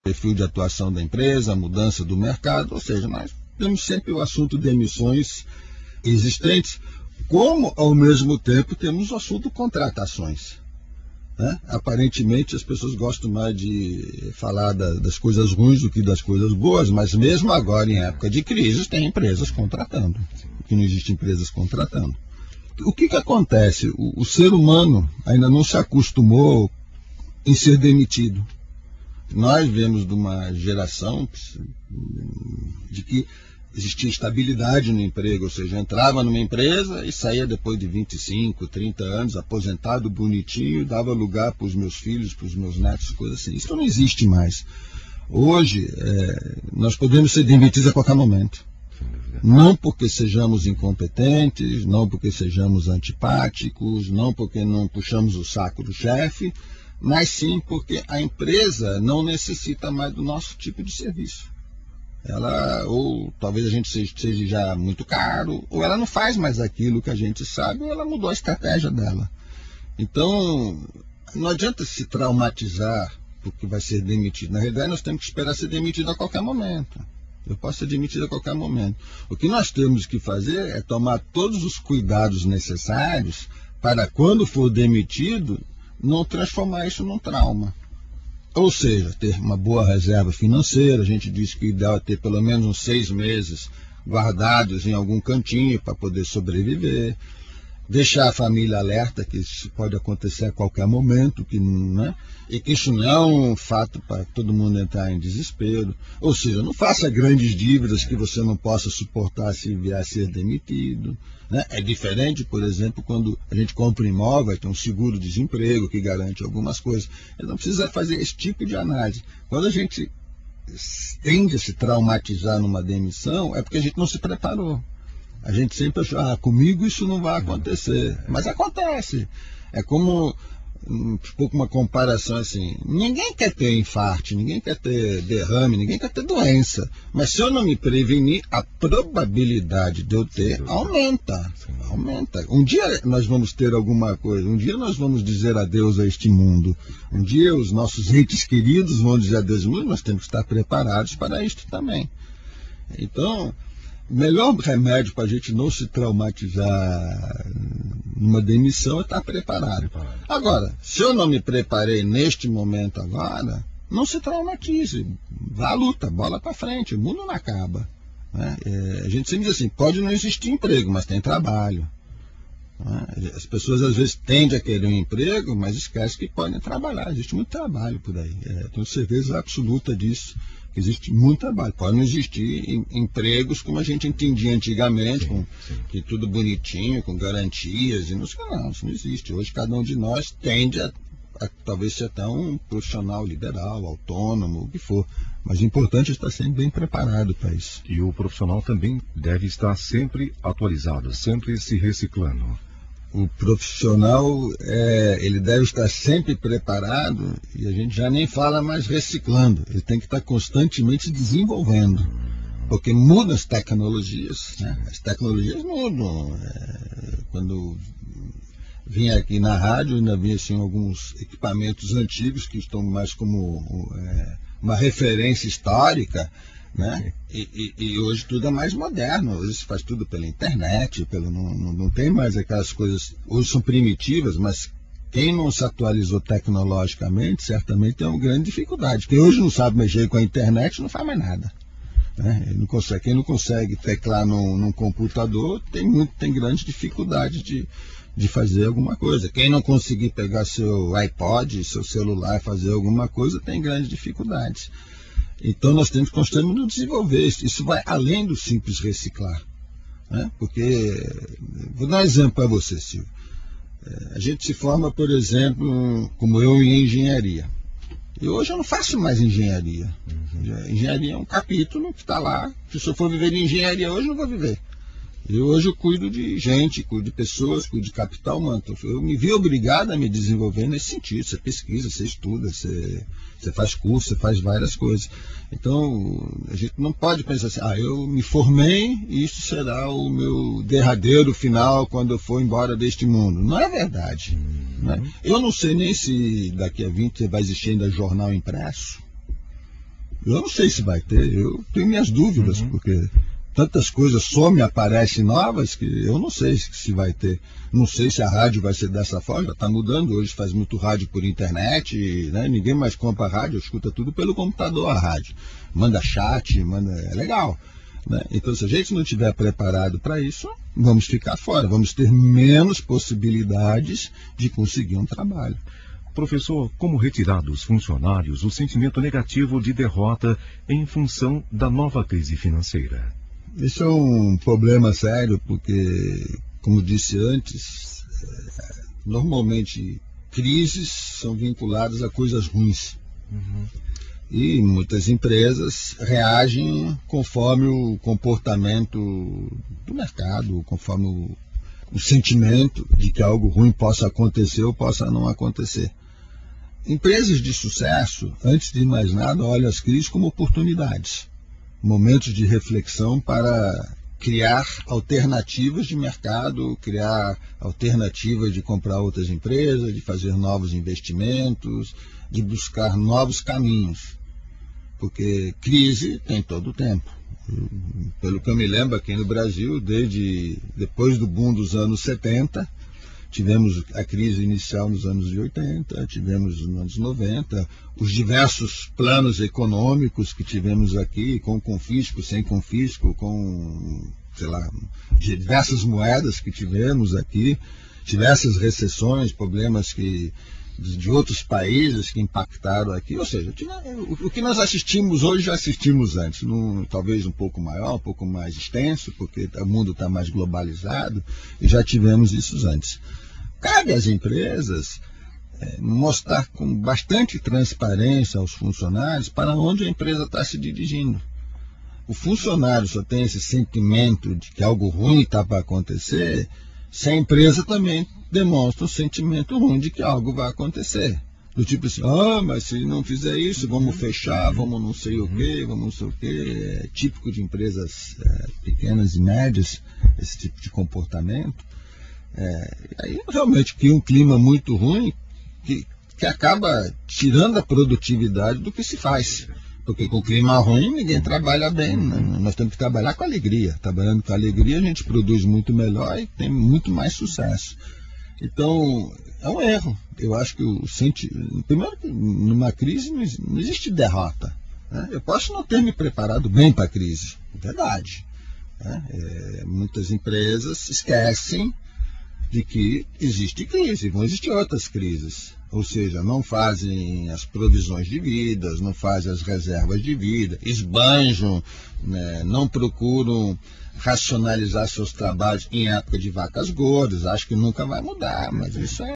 perfil de atuação da empresa, a mudança do mercado, ou seja, nós temos sempre o assunto de emissões existentes, como ao mesmo tempo temos o assunto contratações. Né? Aparentemente as pessoas gostam mais de falar das coisas ruins do que das coisas boas, mas mesmo agora em época de crise tem empresas contratando, que não existem empresas contratando. O que acontece? O ser humano ainda não se acostumou em ser demitido. Nós vemos de uma geração de que existia estabilidade no emprego, ou seja, entrava numa empresa e saía depois de 25, 30 anos, aposentado, bonitinho, dava lugar para os meus filhos, para os meus netos, coisas assim. Isso não existe mais. Hoje, nós podemos ser demitidos a qualquer momento. Não porque sejamos incompetentes, não porque sejamos antipáticos, não porque não puxamos o saco do chefe, mas sim porque a empresa não necessita mais do nosso tipo de serviço. Ou talvez a gente seja já muito caro, ou ela não faz mais aquilo que a gente sabe, ou ela mudou a estratégia dela. Então, não adianta se traumatizar porque vai ser demitido. Na realidade, nós temos que esperar ser demitido a qualquer momento. Eu posso ser demitido a qualquer momento. O que nós temos que fazer é tomar todos os cuidados necessários para, quando for demitido, não transformar isso num trauma. Ou seja, ter uma boa reserva financeira. A gente diz que o ideal é ter pelo menos uns 6 meses guardados em algum cantinho para poder sobreviver. Deixar a família alerta que isso pode acontecer a qualquer momento, né? E que isso não é um fato para todo mundo entrar em desespero. Ou seja, não faça grandes dívidas que você não possa suportar se vier a ser demitido. Né? É diferente, por exemplo, quando a gente compra um imóvel, tem um seguro-desemprego que garante algumas coisas. Ele não precisa fazer esse tipo de análise. Quando a gente tende a se traumatizar numa demissão, é porque a gente não se preparou. A gente sempre achou, comigo isso não vai acontecer. Mas acontece. É como um pouco uma comparação assim. Ninguém quer ter infarto, ninguém quer ter derrame, ninguém quer ter doença. Mas se eu não me prevenir, a probabilidade de eu ter aumenta. Aumenta. Um dia nós vamos ter alguma coisa. Um dia nós vamos dizer adeus a este mundo. Um dia os nossos entes queridos vão dizer adeus ao mundo. Nós temos que estar preparados para isto também. Então, o melhor remédio para a gente não se traumatizar numa demissão é estar preparado. Agora, se eu não me preparei neste momento agora, não se traumatize. Vá à luta, bola para frente, o mundo não acaba. Né? A gente sempre diz assim, pode não existir emprego, mas tem trabalho. Né? As pessoas às vezes tendem a querer um emprego, mas esquecem que podem trabalhar. Existe muito trabalho por aí. Tenho certeza absoluta disso. Existe muito trabalho. Pode não existir empregos como a gente entendia antigamente, com que tudo bonitinho, com garantias, e não sei não, isso não existe. Hoje cada um de nós tende a talvez ser até um profissional liberal, autônomo, o que for. Mas o importante é estar sempre bem preparado para isso. E o profissional também deve estar sempre atualizado, sempre se reciclando. O profissional, ele deve estar sempre preparado, e a gente já nem fala mais reciclando, ele tem que estar constantemente se desenvolvendo, porque mudam as tecnologias, né? As tecnologias mudam. Quando vim aqui na rádio, ainda vi assim, alguns equipamentos antigos que estão mais como uma referência histórica, né? E hoje tudo é mais moderno, hoje se faz tudo pela internet, não tem mais aquelas coisas, hoje são primitivas, mas quem não se atualizou tecnologicamente certamente tem uma grande dificuldade. Quem hoje não sabe mexer com a internet não faz mais nada. Né? Quem não consegue teclar num computador tem grande dificuldade de fazer alguma coisa. Quem não conseguir pegar seu iPod, seu celular e fazer alguma coisa tem grandes dificuldades. Então nós temos que constantemente desenvolver isso. Isso vai além do simples reciclar. Né? Porque, vou dar um exemplo para você, Silvio. A gente se forma, por exemplo, como eu, em engenharia. E hoje eu não faço mais engenharia. Engenharia é um capítulo que está lá. Se eu for viver em engenharia hoje, eu não vou viver. E hoje eu cuido de gente, cuido de pessoas, cuido de capital humano. Então, eu me vi obrigado a me desenvolver nesse sentido. Você pesquisa, você estuda, você faz curso, você faz várias coisas. Então, a gente não pode pensar assim, eu me formei e isso será o meu derradeiro final quando eu for embora deste mundo. Não é verdade. Né? Eu não sei nem se daqui a 20 vai existir ainda jornal impresso. Eu não sei se vai ter, eu tenho minhas dúvidas, porque tantas coisas só me aparecem novas que eu não sei se vai ter. Não sei se a rádio vai ser dessa forma, está mudando, hoje faz muito rádio por internet, né? Ninguém mais compra rádio, escuta tudo pelo computador a rádio. Manda chat, é legal. Né? Então, se a gente não estiver preparado para isso, vamos ficar fora, vamos ter menos possibilidades de conseguir um trabalho. Professor, como retirar dos funcionários o sentimento negativo de derrota em função da nova crise financeira? Isso é um problema sério, porque, como disse antes, normalmente crises são vinculadas a coisas ruins. E muitas empresas reagem conforme o comportamento do mercado, conforme o sentimento de que algo ruim possa acontecer ou possa não acontecer. Empresas de sucesso, antes de mais nada, olham as crises como oportunidades, momentos de reflexão para criar alternativas de mercado, criar alternativas de comprar outras empresas, de fazer novos investimentos, de buscar novos caminhos. Porque crise tem todo o tempo. Pelo que eu me lembro, aqui no Brasil, depois do boom dos anos 70, tivemos a crise inicial nos anos 80, tivemos nos anos 90, os diversos planos econômicos que tivemos aqui, com confisco, sem confisco, com, sei lá, diversas moedas que tivemos aqui, diversas recessões, problemas de outros países que impactaram aqui, ou seja, o que nós assistimos hoje já assistimos antes, talvez um pouco maior, um pouco mais extenso, porque o mundo está mais globalizado, e já tivemos isso antes. Cabe às empresas mostrar com bastante transparência aos funcionários para onde a empresa está se dirigindo. O funcionário só tem esse sentimento de que algo ruim está para acontecer, se a empresa também demonstra um sentimento ruim de que algo vai acontecer. Do tipo assim, mas se não fizer isso, vamos fechar, vamos não sei o quê, vamos não sei o quê. É típico de empresas pequenas e médias, esse tipo de comportamento. Aí realmente cria um clima muito ruim que acaba tirando a produtividade do que se faz. Porque com o clima ruim ninguém trabalha bem, né? Nós temos que trabalhar com alegria. Trabalhando com alegria a gente produz muito melhor e tem muito mais sucesso. Então, é um erro. Eu acho que primeiro que numa crise não existe derrota. Né? Eu posso não ter me preparado bem para a crise, é verdade. Né? Muitas empresas esquecem de que existe crise, vão existir outras crises. Ou seja, não fazem as provisões de vida, não fazem as reservas de vida, esbanjam, né, não procuram racionalizar seus trabalhos em época de vacas gordas, acho que nunca vai mudar, mas isso